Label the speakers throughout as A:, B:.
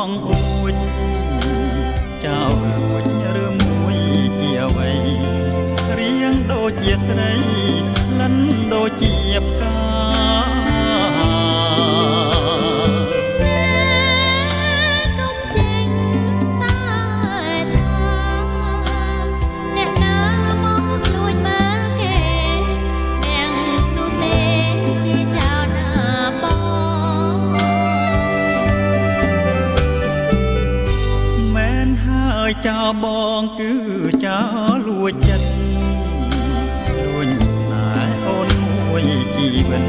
A: ងអួចចៅលួចឬមួយជាអ្វីរៀងដូចជាស្រីលិនដូចជាផ្កាចៅបងគឺចៅលួចចិត្តលួចតែអូនមួយជីវិត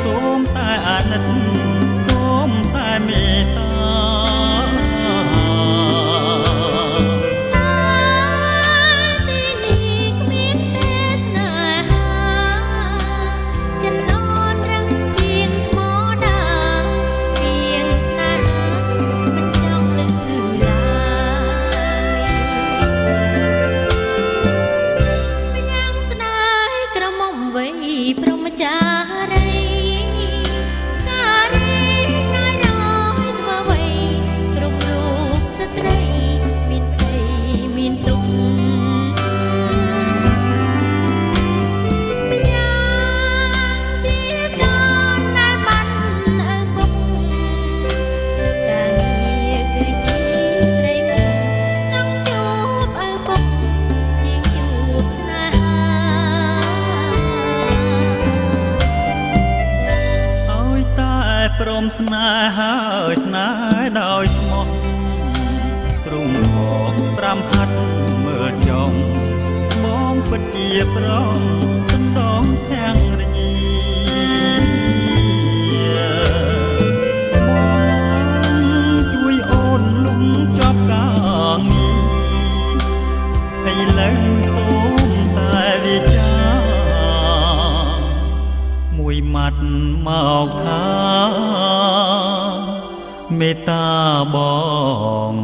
A: សូមតែអាណិតសូមតែមេត្តាព្រមស្នេហ៍ហើយស្នេហ៍ដោយស្មោះទ្រង់មក5ហាត់មើលចង់បងពិតជាប្រងសណ្ដងទាំងរញីបងជួយអូនលំចប់ការងារឥឡូវសូមតែវិចារមួយម៉ាត់មកថាមេត្តាបង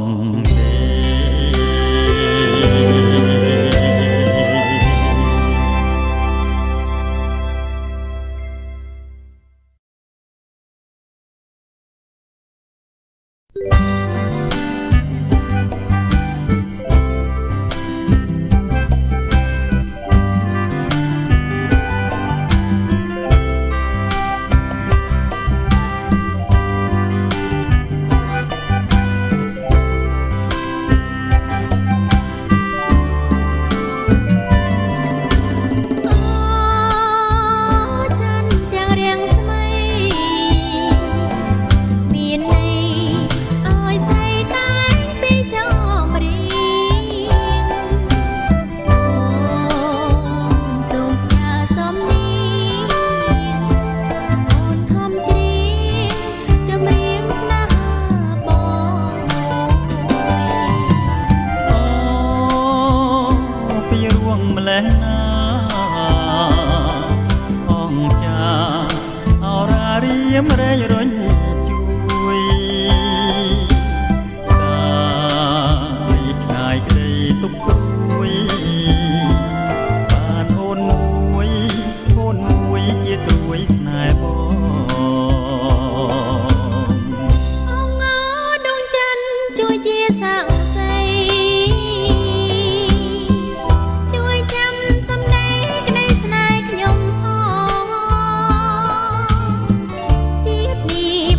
A: រែងរញជួយតាឆ្ងាយក្តីទុកព្រួយបានអូនមួយជាត្រួយស្នេហ៍បងអងដងច័ន្ទជួយជាសាក់សីជួយចាំសំដីក្តីស្នេហ៍ខ្ញុំផងជាតិនេះ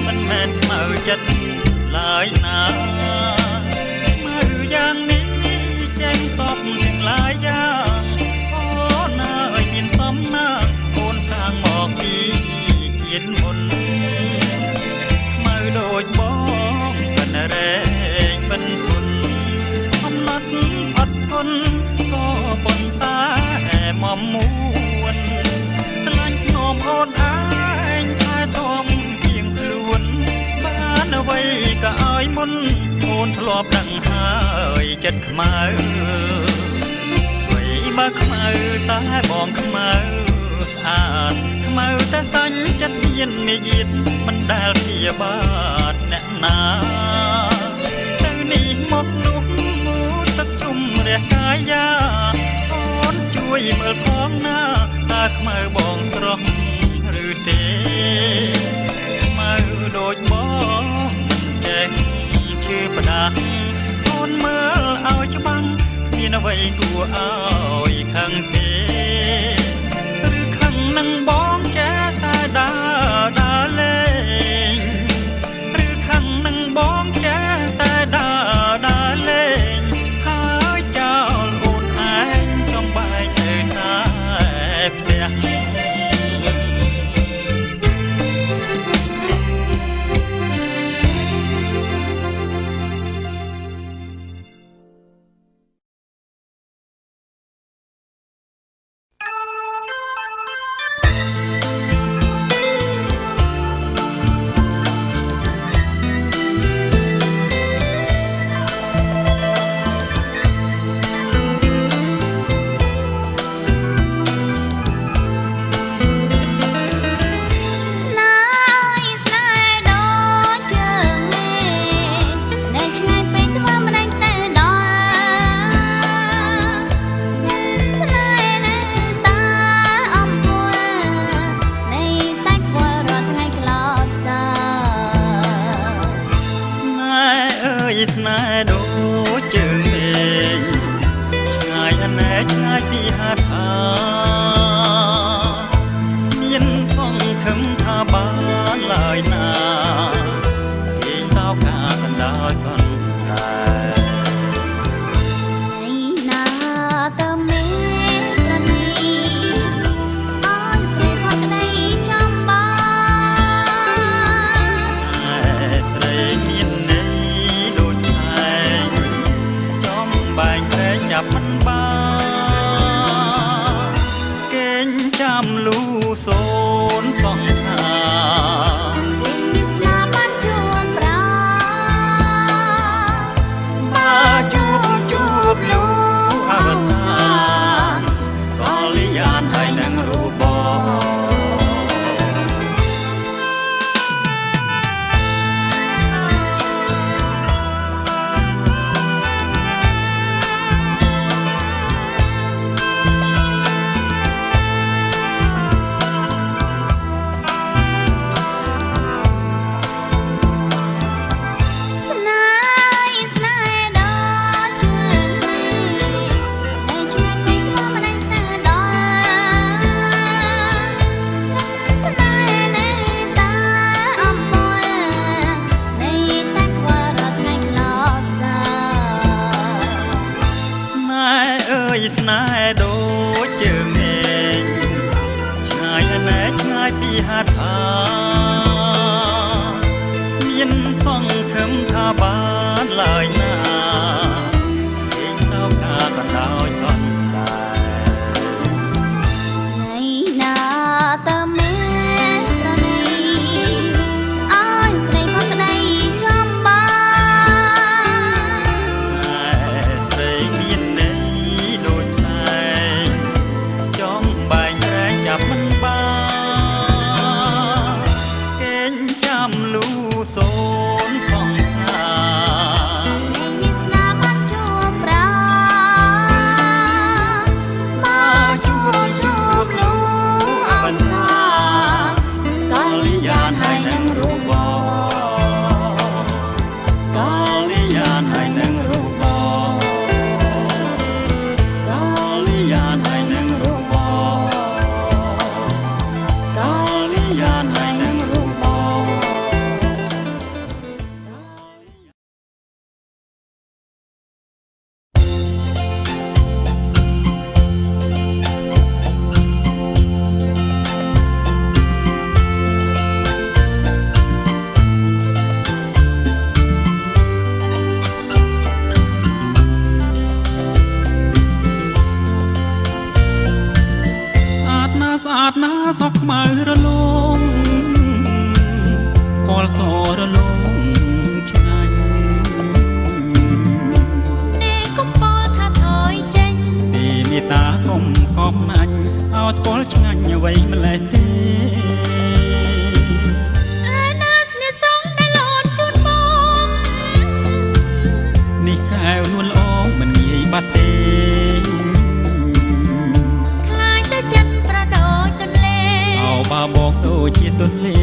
A: មិនមែនខ្មៅចិត្តឡើយណាមើលយ៉ាងនេះចេញសពទាំងឡាយយ៉ាងអូនណាអើយមានសំណាងអូនសាងមកពីជាតិមុនខ្មៅដូចបងមិនរែងមិនគុណអំណត់អត់ធន់ក៏ប៉ុន្តែមកមួនស្លាញ់ខ្ញុំអូនឯងតែធំជាងខ្លួនបានអ្វីក៏ឲ្យមុនអូនធ្លាប់ដឹងហើយចិត្តខ្មៅបើខ្មៅតែបងខ្មៅស្អាតខ្មៅតែសាញ់ចិត្តមានមាយាទមិនដែលព្យាបាទអ្នកណាទៅនេះមកនោះទឹកជុំរះកាយាអូនជួយមើលផងណាតើខ្មៅបងស្រស់ឬទេខ្មៅដូចបងមិនចេះឈឺផ្ដាស់អូនមើលឲ្យច្បាស់មានអ្វីគួរឲ្យខឹងទេឬខឹងនឹងបងចេះតែដើរលេងឬខឹងនឹងបងចេះតែដើរលេងហើយចោលអូនឯងចំបែកទៅតែផ្ទះស្នេហ៍ដូចជើងមេឃឆ្ងាយអាណែឆ្ងាយពីហាត់ថាមានសង្ឃឹមថាបានឡើយណាគេសោកាកណ្ដោយកណ្ដែ
B: ណាទៅមេប្រនីអើយស្រីផកដីចំបាន
A: ស្រីមានន័យដូចឆែក លងឆ្ងាញ់
B: នេះកុំបោថាថយចេញ
A: ពីមេតាកុំកប់ណាញ់ឲ្យស្គាល់ឆ្ងាញ់អ្វីម្លេះទេ
B: ឯណាស្នេហ៍សងដែលលោតជូនបង
A: នេះកែវនួនល្អមិនងាយបាត់ទេ
B: ខ្លាចតែចិត្តប្រដូចទន្លេ
A: អោបាបកដូចជាទន្លេ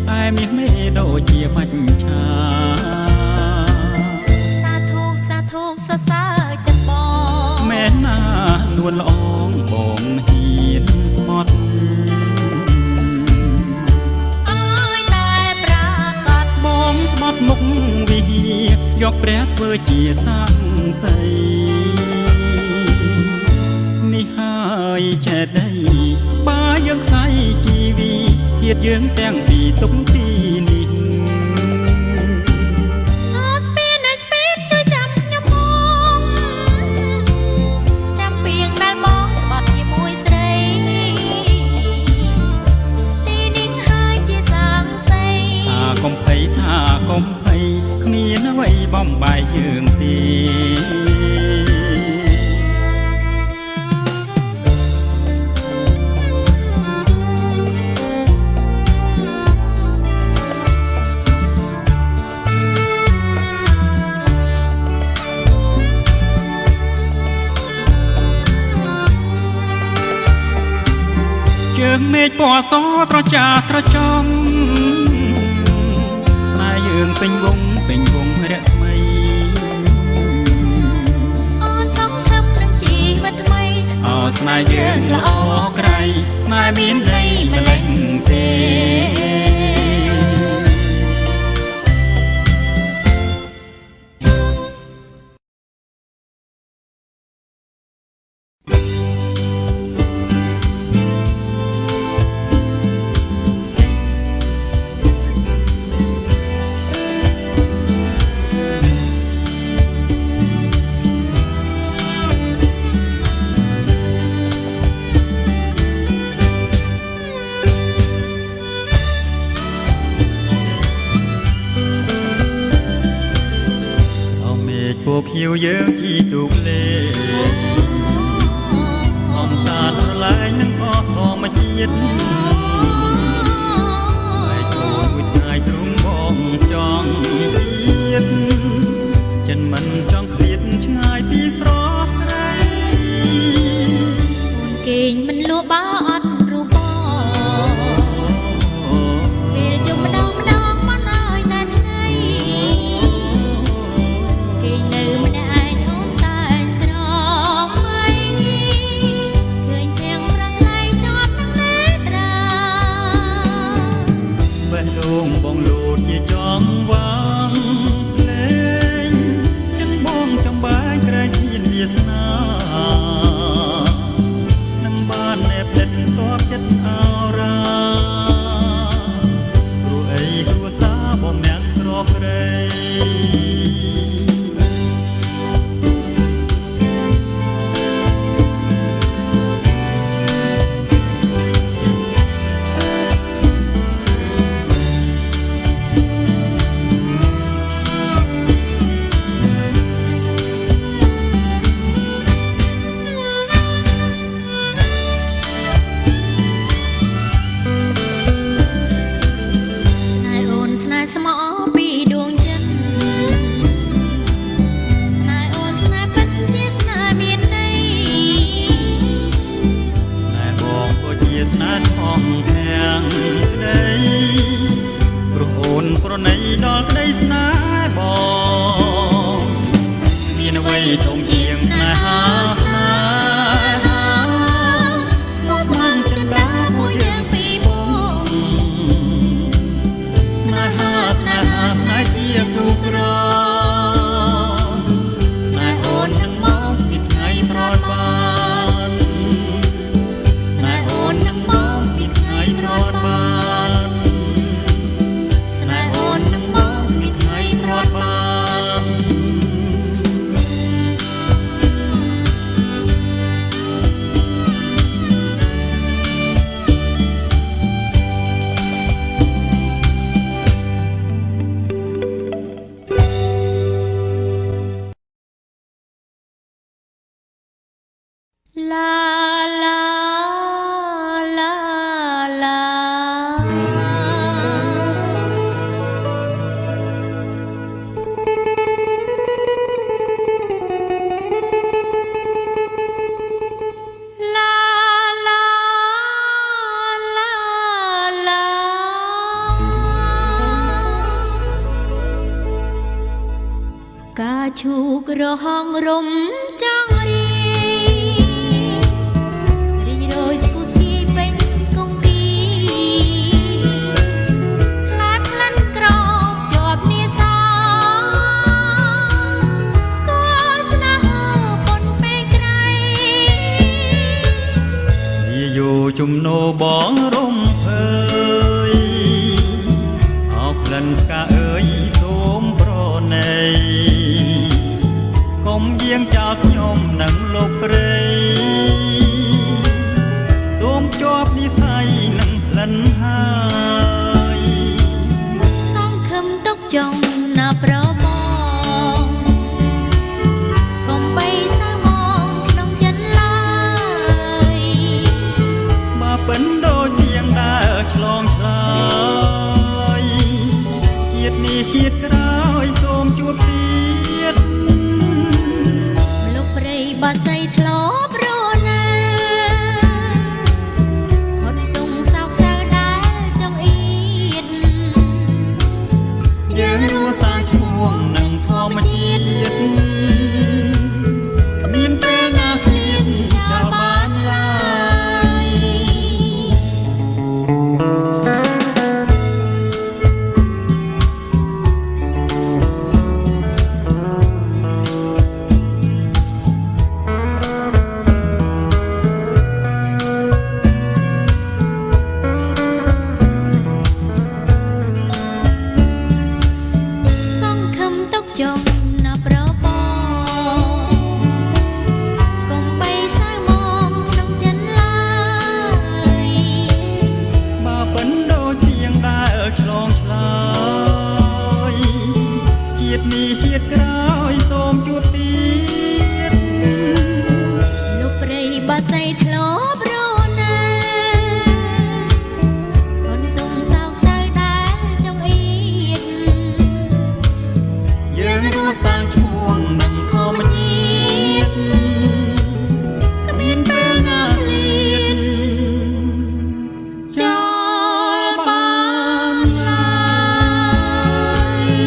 A: តែមាសមេដូចជាបាច់ឆា
B: សាធុសរសើរចិត្តបង
A: មែនណានួនល្អបងហ៊ានស្មត់
B: អើយតែប្រាកដ
A: បងស្មត់មុខវិហារយកព្រះធ្វើជាសាំងសីនេះហើយចេះដីបាយើងខ្សែជីវីធាតយើងទាំងពីរទុកទីនេះ
B: ស្ពីនជួយចាំខ្ញុំបងចាំពីងដែលបងស្បត់ជាមួយស្រីទីនេះហើយជាសាំងសី
A: ថាកុំភ័យថាកុំភ័យគ្មានអ្វីបំបាយយើងទេជើងមេឃពណ៌សត្រចាត្រចំស្នេហ៍យើងពេញវងរស្មី
B: អូនសងធំនឹងជីវិតថ្មី
A: អូស្នេហ៍យើងល្អក្រៃស្នេហ៍មានន័យម្លេះទេពូខៀវយើងជីទូកលេអំសាទរលែងនឹងអស់ធម្មជាតិហើយចូលមួយថ្ងៃទ្រង់បងចង់ទៀតចិនមិនចង់ឃ្លាតឆ្ងាយពីស្រស់ស្រី
B: អូនគេងមិនលក់បើអត់រូបបងពេលជុំម្ដងមិនអើយតែថ្ងៃគេងនៅម្នាក់ឯងអូនតែស្រងមៃឃើញទាំងប្រថ្លៃជាប់នឹងនេត្រា
A: បេះដូងបងលោតជាចង់វាងលេងចិត្តបងចំបែកក្រែងមានវាសនានឹងបានណែបដិតតបចិត្តអរាព្រោះអីគ្រួសារបងអ្នកក្របក្រែង
B: ស្នេហ៍ស្មោពីដួងចិត្តស្នេហ៍អូនស្នេហ៍ពិតជាស្នេហ៍មានន័យ
A: ស្នេហ៍បងក៏ជាស្នេហ៍ស្មោះខាងក្ដីព្រោះអូនប្រណីដល់ក្ដីស្នេហ៍បងមានអ្វីធំជាងស្នេហាស្នេហា
B: ស្មោះស្ម័គ្រចិន្តាមួយយើងពីរបង
A: ស្នេហាស្នេហ៍ជាគូក្រស្នេហ៍អូននឹងមកពីថ្ងៃប្រត់បានស្នេហ៍អូននឹងមកពីថ្ងៃប្រត់បានស្នេហ៍អូននឹងមកពីថ្ងៃប្រត់បាន
B: កាឈូករហងរំចង់រីរយស្គូស្គីពេញគង្គីខ្លាចក្លិនក្រោបជាប់នាសាក៏ស្នេហាប៉ុនពេកក្រៃ
A: វាយោជំនោបងរំភើយអោក្លិនផ្កាអើយសូមប្រណីកុំយាងចោលខ្ញុំនឹងលោកព្រៃសូមជាប់និស័យនឹងក្លិនហើយ
B: សង្ឃឹមទុកចង់ណាប្របងកុំបីសៅមងក្នុងចិនឡើយ
A: បើពិនដូចទៀងដើរឆ្លងឆ្លើយជាតិនេះជាតិក្រោយសូមជួបទៀត
B: លោកព្រៃបាសីធ្លាប់រណាហត់ទុំសោកសៅដែលចង់អៀត
A: យើងរស់សាងឈ្មោះនឹងធម្មជាតិគ្មានពេលណាឃ្លាតចោលបានឡើយ
B: សង្ឃឹមទុកចង់ណាប្របងកុំបីសៅមងក្នុងចិនឡើយ
A: បើពិនដូចទៀងដើរឆ្លងឆ្លើយជាតិនេះជាតិក្រោយសូមជួបទៀត
B: លោកព្រៃបាសីធ្លាប់រណាហត់ទុំសោកសៅដែលចង់អៀត
A: យើងរស់សាងឈ្មោះនឹងធម្មជាតិគ្មានពេលណាឃ្លាត
B: ចោលបានឡើយ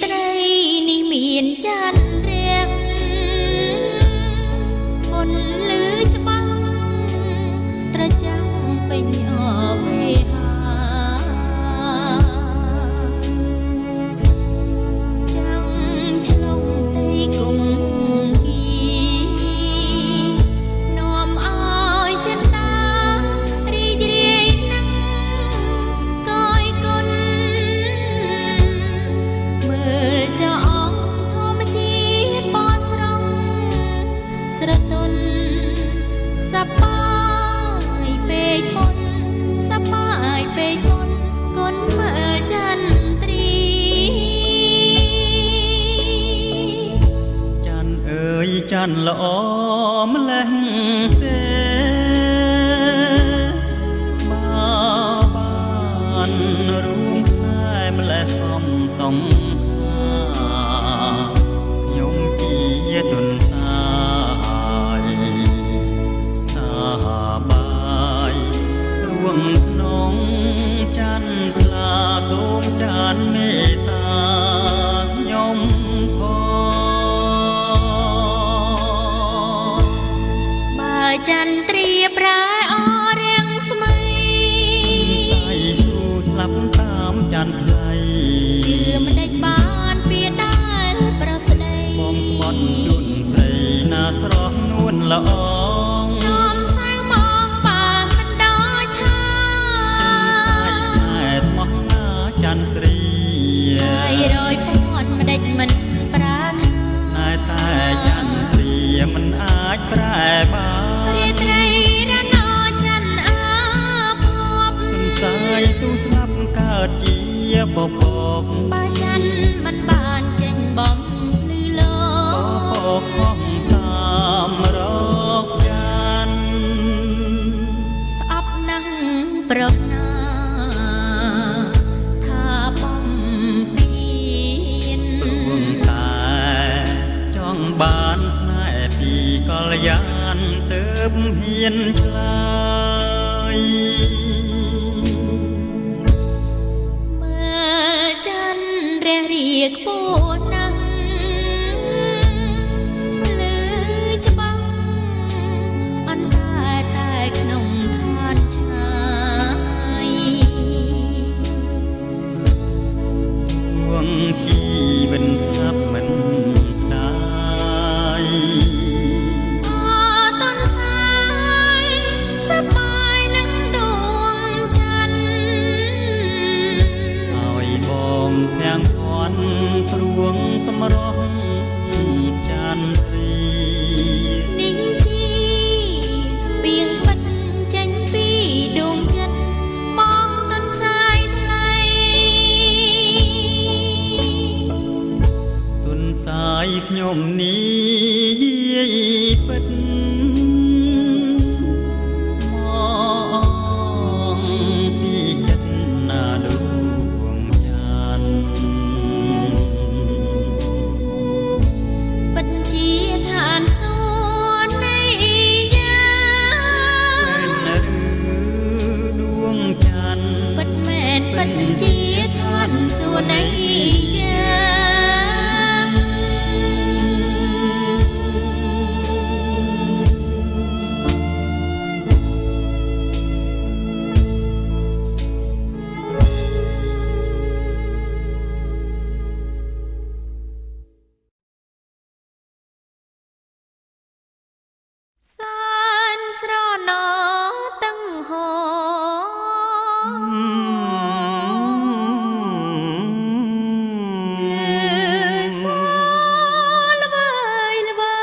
B: ត្រីនេះមានច័ន្ទរះពន្លឺច្បាស់ត្រចាំងពេញអវេហាចាំងឆ្លងទីគុំគីនាំឲ្យចិនតារីករាយណាស់កយគុណមើលចោលធម្មជាតិបោះស្រង់ស្រទន់សប្បាយពេកមុនសប្បាយពេកមុនគុណមើលចន្ទ្រី
A: ច័ន្ទអើយច័ន្ទល្អម្លេះទេបានរួមខ្សែម្លេះសំខ្ញុំជាទុនសាយសាបាយរួងក្នុងច័ន្ទថ្លាសូមច័ន្ទមេត្តាខ្ញុំ
B: បើចន្ទ្រាប្រែអរាំងស្មី
A: ស្អីស៊ូស្លាប់តាមច័ន្ទថ្លៃ
B: ជឿមិនដេចបានពីដែលប្រស្ដី
A: បងស្បត់ជូនស្រីណាស្រស់នួនល្អ
B: នាំសៅមកបានមិនដោយថា
A: ស្នេហ៍ស្មោះណាចន្ទ្រី
B: ហើយរយពាន់មិនដេចមិនប្រាថ្នា
A: ស្នេហ៍តែចន្ទ្រីមិនអាចប្រែបាន
B: រាត្រីរណោច័ន្ទអាភព
A: ទុនសាយស៊ូស្លាប់កើតជាបបក
B: បើច័ន្ទមិនបានចេញបំលឺលោ
A: បបកខំតាមរកច័ន្ទ
B: ស្អប់ណាស់ប្រណាថាបំពេញ
A: រួងតែចង់បានស្នេហ៍ពីកល្យានទើបហ៊ានឆ្លើយ
B: មើលច័ន្ទរះរាខ្ពស់ណាស់ភ្លឺច្បាស់អន្តែក្នុងឋានឆាយ
A: រួងជីវិតស្លាប់មិនដាយ
B: តនសាយសប្បាយនឹងដួងច័ន្ទ
A: ឲ្យបងទាំងភ័ណ្ឌព្រួងសម្រស់ចន្ទ្រី
B: នេះជីពីងពិតចេញពីដួងចិត្តបងតនសាយថ្លៃ
A: ទុនសាយខ្ញុំនេះយាយពិតស្មងពីចិត្តណាដួងច័ន្ទ
B: ពិតជាឋានសួគ៌នៃយ៉ា
A: ពេលឬដួងច័ន្ទ
B: ពិតមែនពិតជាឋានសួគ៌នៃយ៉ាសានស្រណោតឹងហោសាល្វើយល្វើ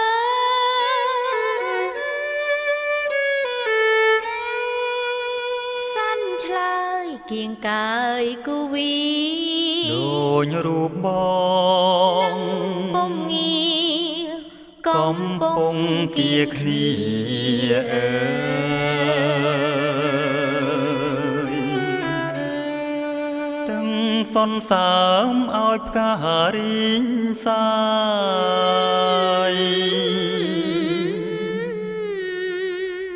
B: យសាន់ឆ្លើយគៀងកាយគូវី
A: ដូចរូបបង
B: បំងា
A: កំពុងគៀគ្នាអើយទាំងសន្សើមឲ្យផ្ការីងសាយ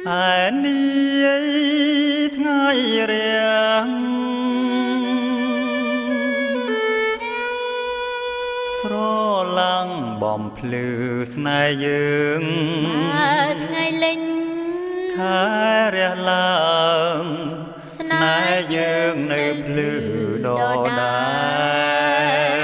A: ឯនាយថ្ងៃរាំង ឡើងបំភ្លឺស្នេហ៍យើង
B: បើថ្ងៃលេង
A: ខែរះឡើងស្នេហ៍យើងនៅភ្លឺដដែល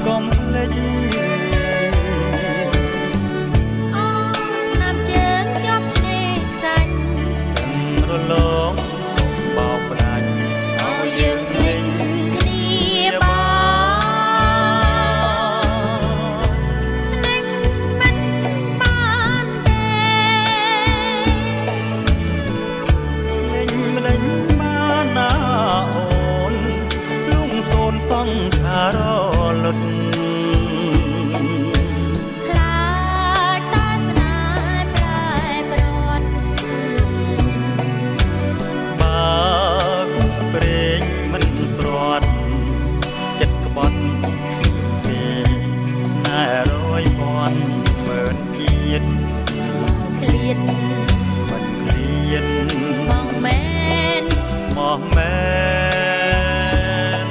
A: កុំភ្លេច
B: អូស្នាមជើងជាប់ឆ្នេរខ្សាច់
A: រលងបោកផ្ដាច់ឲ្យយើងភ្លេច
B: គ្នាបានភ្លេចមិនបានទេ
A: ភ្លេចមិនបានណាអូនលងសូនសង្ខារលុត
B: ខ្លាចតាស្នេហ៍ប្រែប្រត់
A: បើព្រេងមិនព្រាត់ចិត្តក្បត់ទេណែរយពាន់หมื่นជាតិ
B: ឃ្លាត
A: មិនឃ្លាន
B: ស្មោះមែន
A: ស្មោះមែន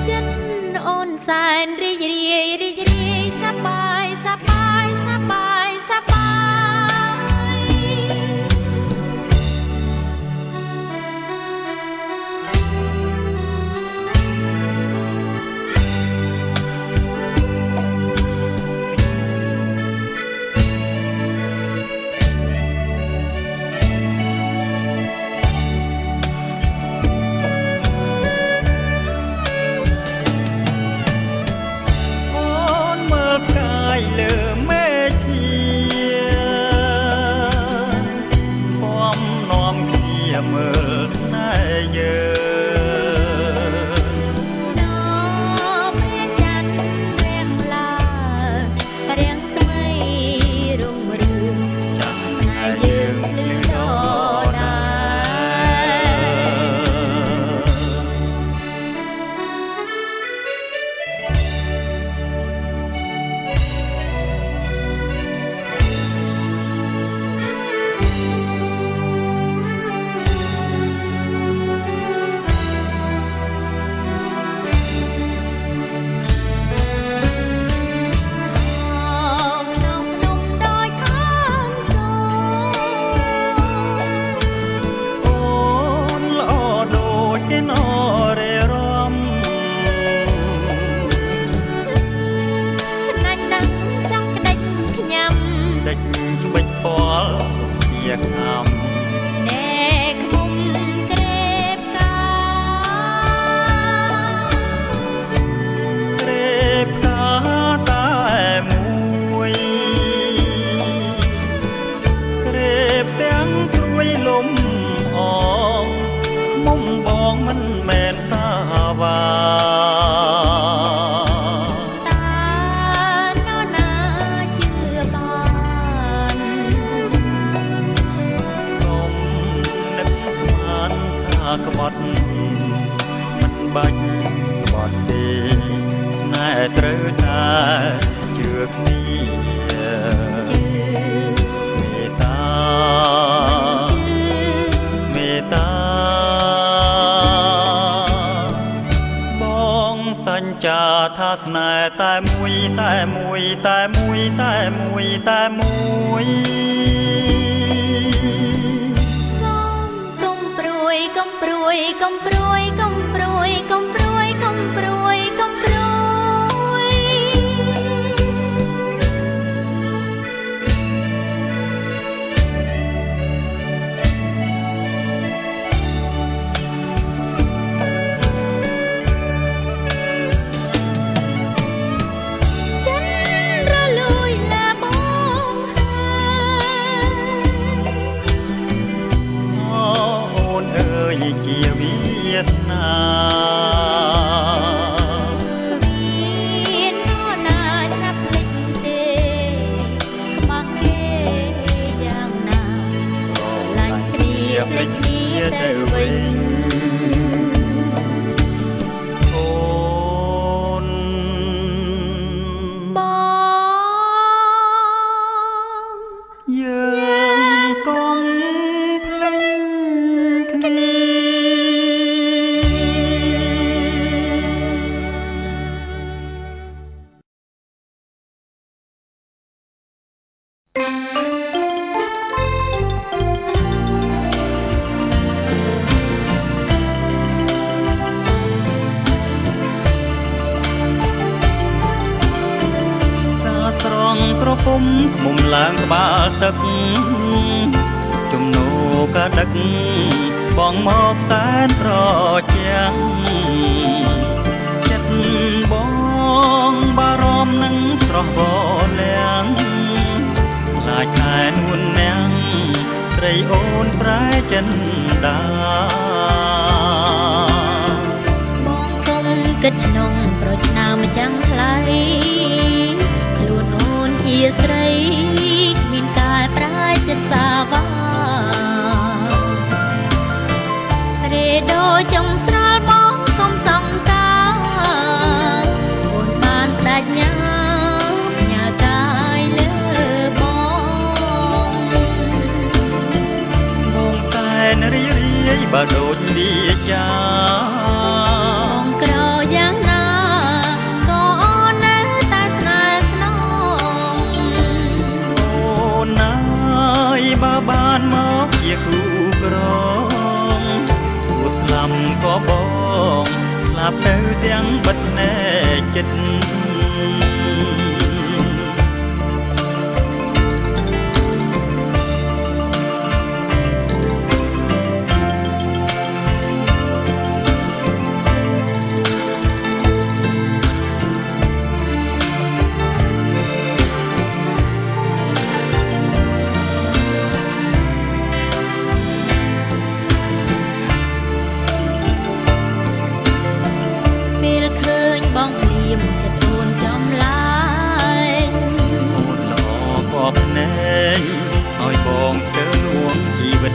B: ចិត្តអូនសែនរីករាយរីករាយសប្បាយសប្បាយសប្បាយសប្បាយ
A: លើមេធាពំនាំគ្នាមើលស្នេហ៍យើង
B: ដល់ព្រះច័ន្ទរៀងឡើងរៀងស្មីរុងរឿង
A: ចាស់ស្នេហ៍យើងភ្លឺដដែលខំ
B: ណែឃុំក្រេបកា
A: ក្រេបកាតែមួយក្រេបទាំងព្រួយលំអងមុំបងមិនមែនសាវាក្បត់មិនបាច់ក្បត់ទេស្នេហ៍ត្រូវតែជឿគ្នា
B: ជឿ
A: មេត្តាមេត្តាបងសញ្ចាថាស្នេហ៍តែមួយតែមួយតែមួយតែមួយតែមួយក
B: ុំព្រួយកុំព្រួយកុំព្រួយកុំព្រួយកុំព្រួយកុំព្រួយកុំព្រួយចិត្តរលួយលាបង
A: អូនអើយជាវាសនា មឃ្មុំឡើងក្បាលទឹកជំនោក៏ដឹកបងមកសែនត្រជាំងចិត្តបងបារម្ភនឹងស្រស់បលាំងខ្លាចតែនួននាងត្រីអូនប្រែចិនដា
B: បងកុំគិតក្នុងប្រឆ្នាំម្ចាំងថ្លៃខ្លួនអូនជាស្រីគ្មានកាយប្រែចិត្តសាវារេដោចង់ស្រាលបងកុំសង្កាអូនបានបដិញ្ញាផ្ញើកាយលើ
A: បងសែនរីរាយបើដូចវាចា
B: បងក្រយ៉ាងណាក៏អូននៅតែស្នេហ៍ស្នង
A: អូនណាយបើបានមកជាគូក្រងគួស្លាប់ក៏បងស្លាប់ទៅទាំងបិទណែចិត្ត
B: បងភ្លាមចិត្តអូនចំឡាញ
A: អូនល្អក៏ភ្នែកឲ្យបងស្ទើរលួងជីវិត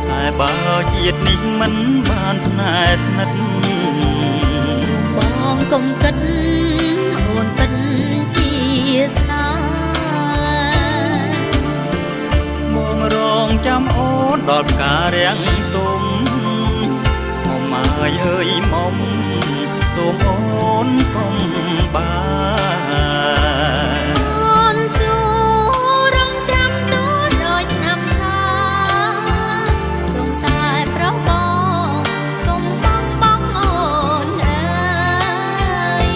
A: តែបើជាតិនេះមិនបានស្នេហ៍ស្និទ្ធ
B: សូមបងកុំគិតអូនពិតជាស្នេហ៍
A: បងរងចាំអូនដល់ផ្ការាំងទុំអើយមុំសូមអូនកុំបាន
B: អូនសួររងចាំទូដោយឆ្នាំថាសូមតែប្រោះបងកុំបងបងអូនអើយ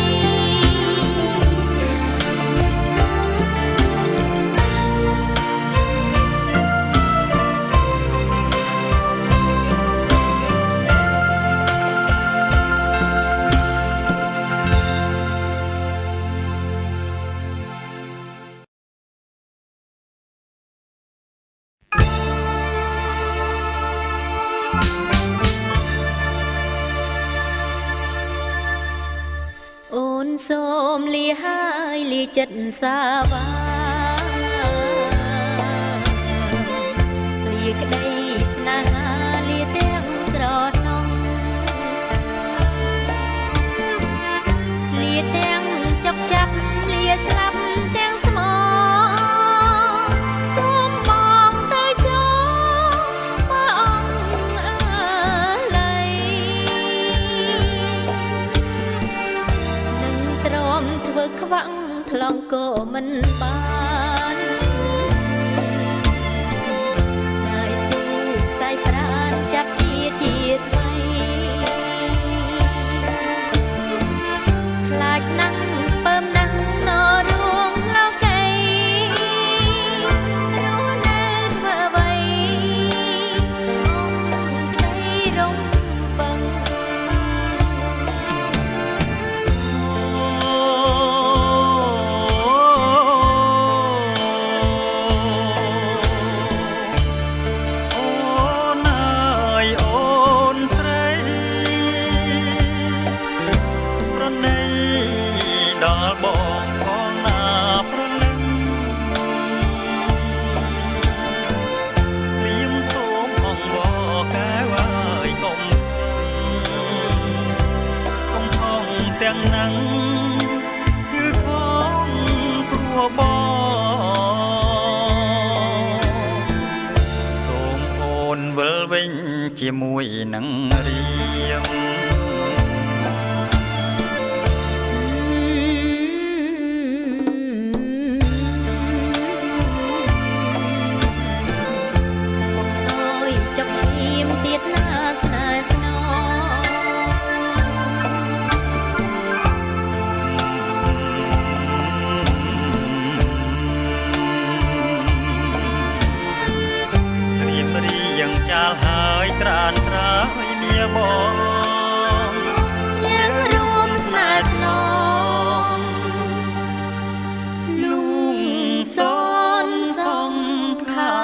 B: អូនសូមលាហើយលាចិត្តសាវាលាក្តីស្នេហាលាទាំងស្រណោះលាទាំងចុកចាប់លាស្លាប់ទាំងស្មោសូមបងទៅចូលបើអង្គអើល័យទ្រាំធ្វើខ្វាក់ថ្លង់ក៏មិនបានហើយស៊ូខ្សែប្រាណចាប់ជាថ្មីខ្លាចណាស់ពើមណាស់នរួងលោកីរស់នៅធ្វើអ្វីអង្គក្តីរំពឹង
A: ដល់បងផងណាប្រលឹងព្រៀមសូមអង្គបកែវហើយកុំទាំងហ្នឹងគឺខំព្រោះបងសូមអូនវិលវិញជាមួយនឹងរៀង ត្រានត្រាយមាបង
B: យើងរួមស្នេហ៍ស្នងលួងសនសង្ខា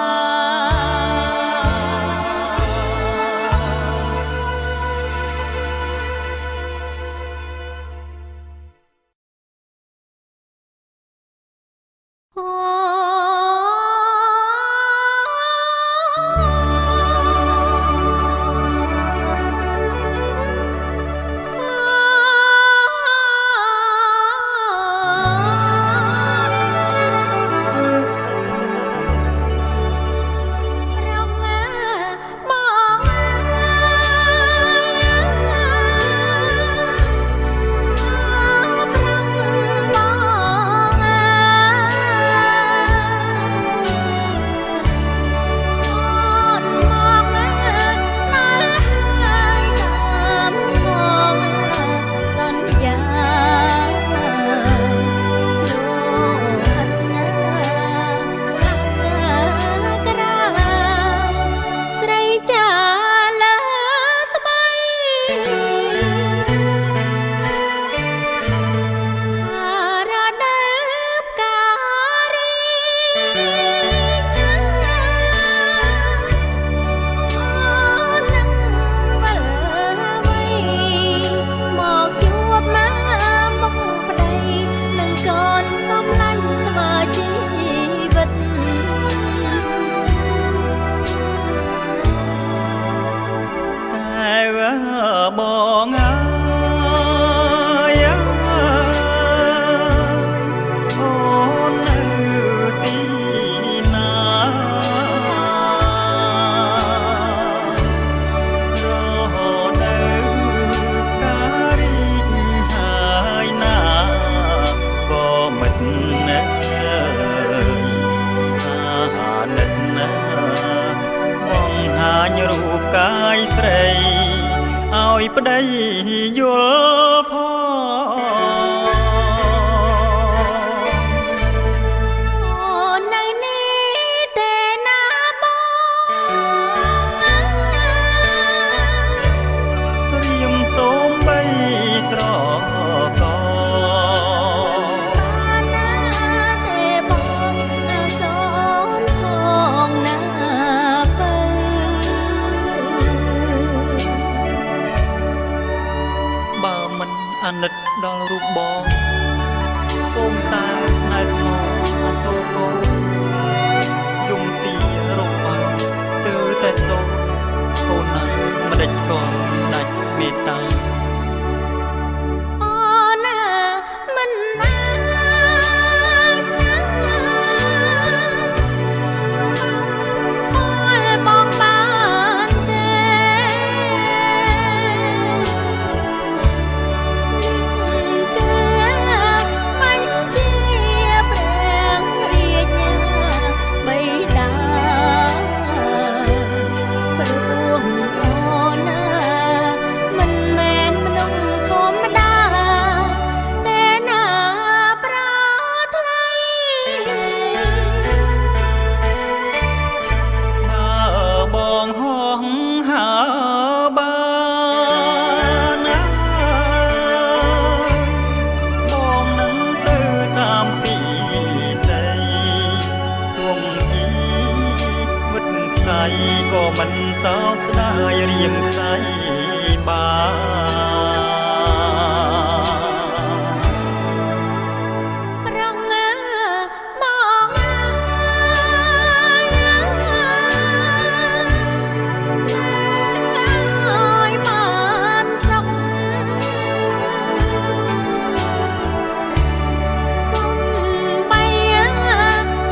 A: បងអើយអូននៅទីណារហូតដល់ការរីកហើយណាក៏មិនណាអាណិតណាបង្ហាញរូបកាយស្រីឲ្យប្តីយល់ផង
B: អូននៅនេះទេណាបង
A: រៀមសូមបីត្រក
B: ណាទេបងណាសូនផងណាពើ
A: បើមិនអាណិតដល់រូបបងសូមតែស្នេហ៍ស្មោះអសូរកូនយំទីរកបានស្ទើរតែសូនអូនណាមិនដេចក៏ដាច់មេត្តា
B: អូណាមិនអាចបងបានទេគឺបញ្ជាព្រះរាជបិតាព្រោះអូនណាមិនមែនមនុស្សធម្មតាតែណាប្រថ្លៃ
A: បើបងហោះហើបានណាបងនឹងទៅតាមពីស័យទួងជីវិតខ្សែក៏មិនសោកស្ដាយរៀងខ្សែបាន
B: ប្រងើបងអើយបានសុខគុំបី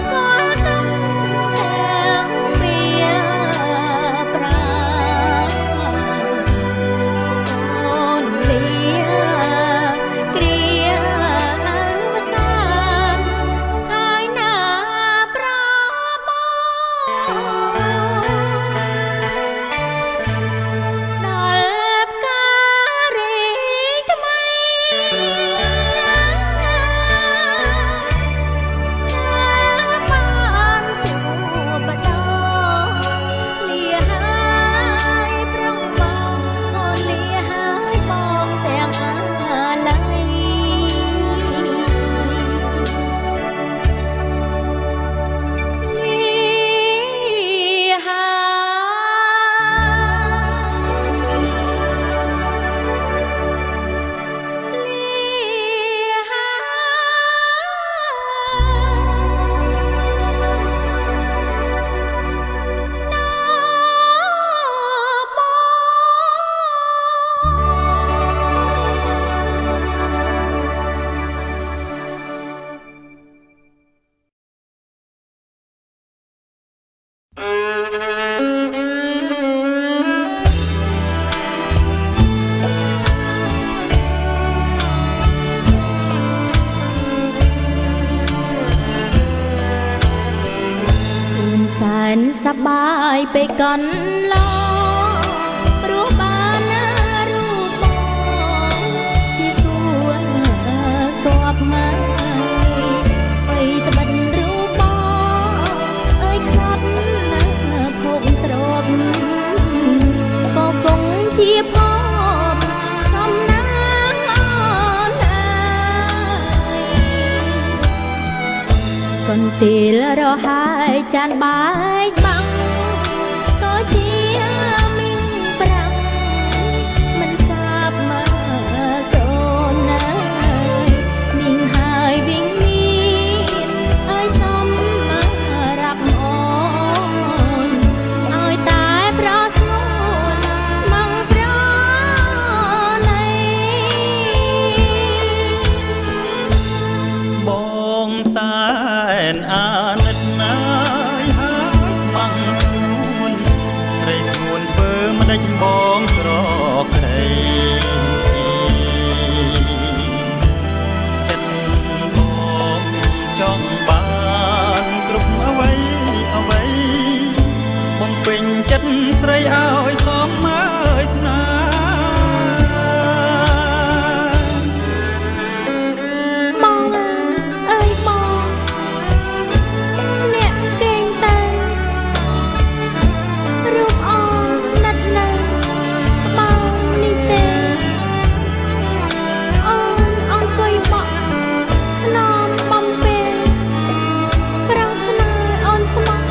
B: ស្គាល់ទុកទាំងពីប្រា យពេលកន្លងព្រោះបានណារូបបងជាគួរគប់មកបីត្បិតរូបបងអើយខ្សត់ណាភពទ្រពក៏គង់ជាភពសំណាងកន្ទេលរហើយចានបែកបាំងក៏ជាមីងប្រាំងមិនសាបមកសូនណាមីងហើយវិញមានអើយសំមករាប់អូនឲ្យតែប្រស្មូនស្មងប្រណី
A: បងសែនអាណិតណាយហើយខ្មាំងខ្លួនព្រៃស្ងួនធ្វើម្ដេចបងស្រក្រីចិត្តបងចង់បានគ្រប់អ្វីអ្វីបងពេញចិត្តស្រីឲ្យសមឲ្យស្នា
B: បងអើយបងអ្នកកេងតែរូបអូនណាត់នៅក្បោងនេះទេអូនអង្គុយបក់ខ្នំបំពេលប្រងស្នេហ៍អូនស្មោះ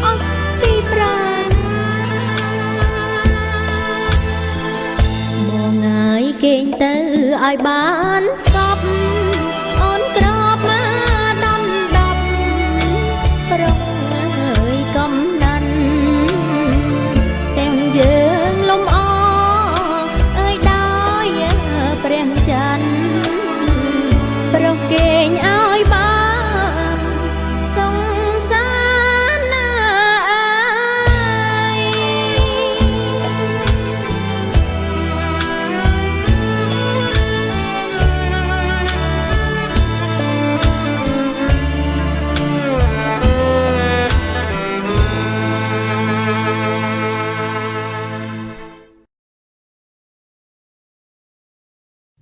B: អស់ពីប្រាណបងងាយកេងទៅឲ្យបានសពអូនក្របមកដំដប់ប្រងអើយកំណាន់ទាំងយើងលំអអើយដោយព្រះច័ន្ទប្រកេងឲ្យបានសង្សារណាអើយ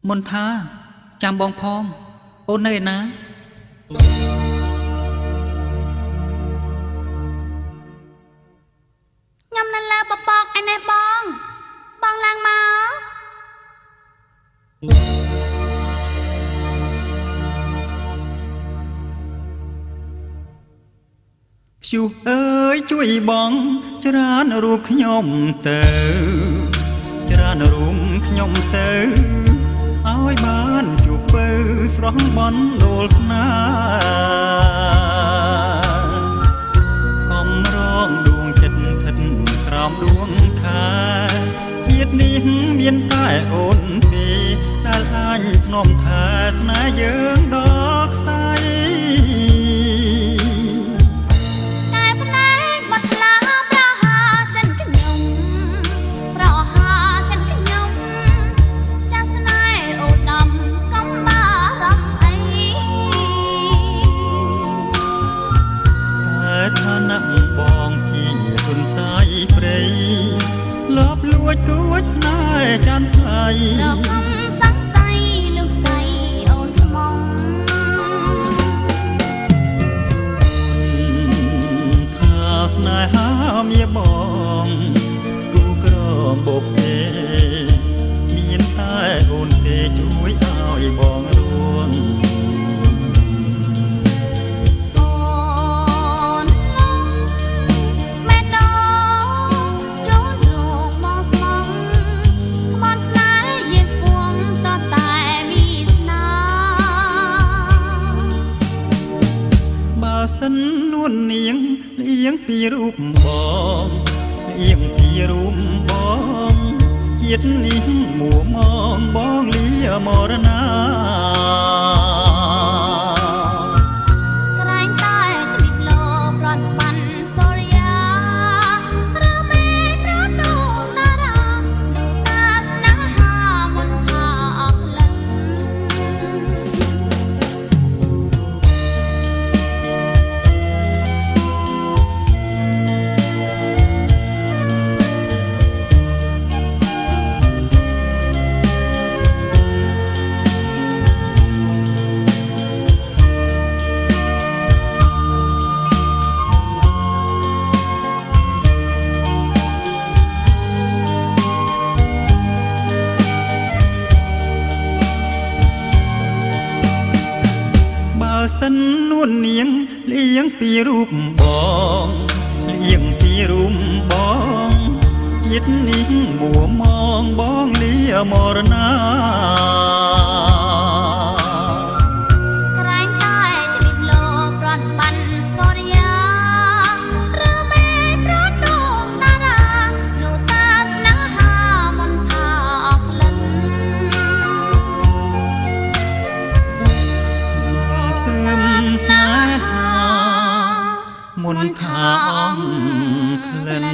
A: មន្ថាចាំបងផងអូននៅឯណា
B: ខ្ញុំនៅលើបបកឯនេះបងឡើងមក
A: ព្យុះអើយជួយបងច្រានរូបខ្ញុំទៅច្រានរូបខ្ញុំទៅឲ្យបានជួបពៅស្រស់បន់ដួលស្នាកំរងដួងចិត្តស្ថិតក្រោមដួងខែជាតិនេះមានតែអូនទេដែលអាចធ្នមថែស្នេហ៍យើងដល់ខ្សែ
B: តែផ្នែកមកថ្លាប្រហាចិនខ្ញុំប្រហាចិនខ្ញុំចាស់ស្នេហ៍អូដំកំបារំអី
A: តែឋានៈបងជាទុនសាយព្រៃលបលួចគួចស្នេហ៍ចាំថ្លៃ
B: រកកំសង្ស័យលោកស្រីអូនស្មង
A: ថាស្នេហាមាបងគូក្រងបបទេមានតែអូនទេជួយឲ្យបងរួង
B: អូនមេដោចូលរងមកស្មងខ្មន់ស្នេហ៍យើងពួងតតែវាសនា
A: បើសិននួននាងលៀងពីរូបបងលៀងពីរូបបងជាតិនេះមួមងបងលាមរណា
B: ក្រែងតែទ្វីបលោប្រត់បានសូរិយាឬមេប្រដូនតារានឹងតាស្នេហាមុនថាអស់លិន
A: ងពីរូបបងលៀងពីរូបបងចិត្តនេះមួមងបងលាមរណា
B: ក្រែងតែជំរាបលោកប្រត់បានសូរិយាឬមេប្រត់ដងតារានោះតាស្នេហាមន្តថាអស់ក្លិន
A: ទើមស្នេហាមន្តថាអស់ក្លិន